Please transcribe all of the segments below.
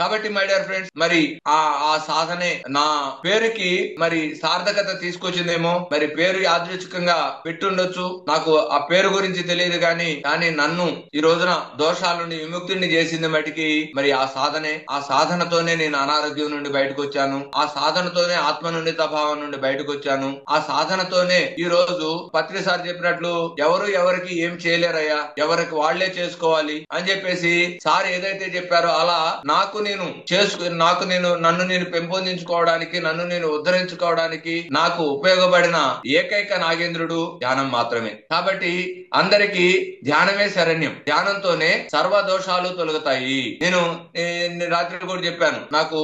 కాబట్టి my dear friends, మరి ఆ ఆ సాధనే నా పేరుకి మరి సార్థకత తీసుకొచ్చిందేమో. మరి పేరు యాదృచ్ఛికంగా పెట్టుండొచ్చు, నాకు ఆ పేరు గురించి తెలియదు కానీ నన్ను ఈ రోజున దోషాల నుండి విముక్తుడిని చేసింది మటుకి మరి ఆ సాధనే. ఆ సాధనతోనే నేను అనారోగ్యం నుండి బయటకు వచ్చాను. ఆ సాధనతోనే ఆత్మనుండిత భావం నుండి బయటకు వచ్చాను. ఆ సాధనతోనే ఈ రోజు పత్రి సార్ చెప్పినట్లు ఎవరు ఎవరికి ఏం చేయలేరయ్యా, ఎవరికి వాళ్లే చేసుకోవాలి అని చెప్పేసి సార్ ఏదైతే చెప్పారో అలా నన్ను నేను పెంపొందించుకోవడానికి, నన్ను నేను ఉద్ధరించుకోవడానికి నాకు ఉపయోగపడిన ఏకైక నాగేంద్రుడు ధ్యానం మాత్రమే. కాబట్టి అందరికీ ధ్యానమే శరణ్యం. ధ్యానంతోనే సర్వ దోషాలు తొలగుతాయి. నేను రాత్రి కూడా చెప్పాను, నాకు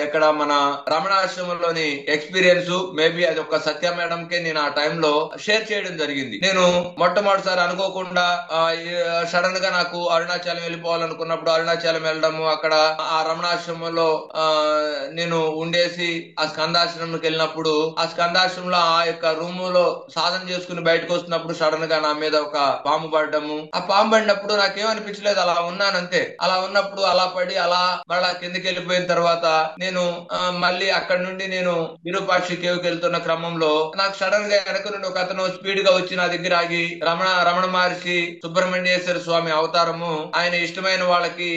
ఇక్కడ మన రమణాశ్రమంలోని ఎక్స్పీరియన్స్ మేబీ అది ఒక సత్య మేడం కే నేను ఆ టైంలో షేర్ చేయడం జరిగింది. నేను మొట్టమొదటిసారి అనుకోకుండా సడన్ గా నాకు అరుణాచలం వెళ్ళిపోవాలనుకున్నప్పుడు అరుణాచలం వెళ్ళడము, అక్కడ ఆ రమణాశ్రమంలో నేను ఉండేసి ఆ స్కందాశ్రమంకి వెళ్ళినప్పుడు ఆ స్కందాశ్రమంలో ఆ యొక్క రూమ్ లో సాధన చేసుకుని బయటకు వస్తున్నప్పుడు సడన్ గా నా మీద ఒక పాము పడ్డము. ఆ పాము పడినప్పుడు నాకేమనిపించలేదు, అలా ఉన్నానంతే. అలా ఉన్నప్పుడు అలా పడి అలా మళ్ళా కిందకి వెళ్ళిపోయిన తర్వాత నేను మళ్ళీ అక్కడ నుండి నేను విరూపాక్షి కేవ్కి వెళ్తున్న క్రమంలో నాకు సడన్ గా వెనక నుండి ఒక అతను స్పీడ్ గా వచ్చి నా దగ్గర ఆగి, రమణ మహర్షి సుబ్రహ్మణ్యేశ్వర స్వామి అవతారము, ఆయన ఇష్టమైన వాళ్ళకి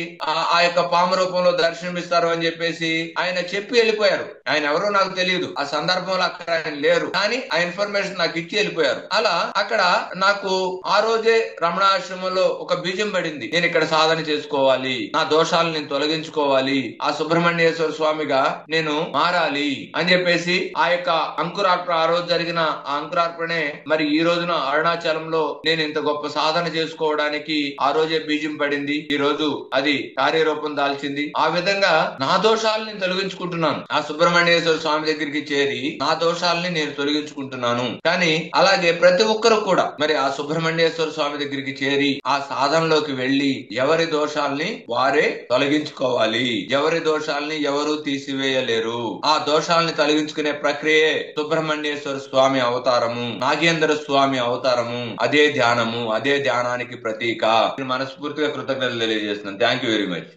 ఆ యొక్క పాము రూపంలో దర్శనమిస్తారు అని చెప్పేసి ఆయన చెప్పి వెళ్ళిపోయారు. ఆయన ఎవరో నాకు తెలియదు, ఆ సందర్భంలో అక్కడ ఆయన లేరు, కానీ ఆ ఇన్ఫర్మేషన్ నాకు ఇచ్చి వెళ్ళిపోయారు. అలా అక్కడ నాకు ఆ రోజే రమణాశ్రమంలో ఒక బీజం పడింది, నేను ఇక్కడ సాధన చేసుకోవాలి, నా దోషాలను నేను తొలగించుకోవాలి, ఆ సుబ్రహ్మణ్యేశ్వర స్వామిగా నేను మారాలి అని చెప్పేసి ఆ యొక్క అంకురార్పణ, ఆ రోజు జరిగిన ఆ అంకురార్పణే మరి ఈ రోజున అరుణాచలంలో నేను ఇంత గొప్ప సాధన చేసుకోవడానికి ఆ రోజే బీజం పడింది. ఈ రోజు అది కార్యరూపం దాల్చింది. ఆ విధంగా నా దోషాలని తొలగించుకుంటున్నాను. ఆ సుబ్రహ్మణ్యేశ్వర స్వామి దగ్గరికి చేరి నా దోషాలని నేను తొలగించుకుంటున్నాను. కానీ అలాగే ప్రతి ఒక్కరు కూడా మరి ఆ సుబ్రహ్మణ్యేశ్వర స్వామి దగ్గరికి చేరి ఆ సాధనలోకి వెళ్లి ఎవరి దోషాలని వారే తొలగించుకోవాలి. ఎవరి దోషాలని ఎవరు తీసివేయలేరు. ఆ దోషాలని తొలగించుకునే ప్రక్రియే సుబ్రహ్మణ్యేశ్వర స్వామి అవతారము, నాగేంద్ర స్వామి అవతారము. అదే ధ్యానము, అదే ధ్యానానికి ప్రతీక. మనస్ఫూర్తిగా కృతజ్ఞతలు తెలియజేస్తున్నాను. Thank you very much.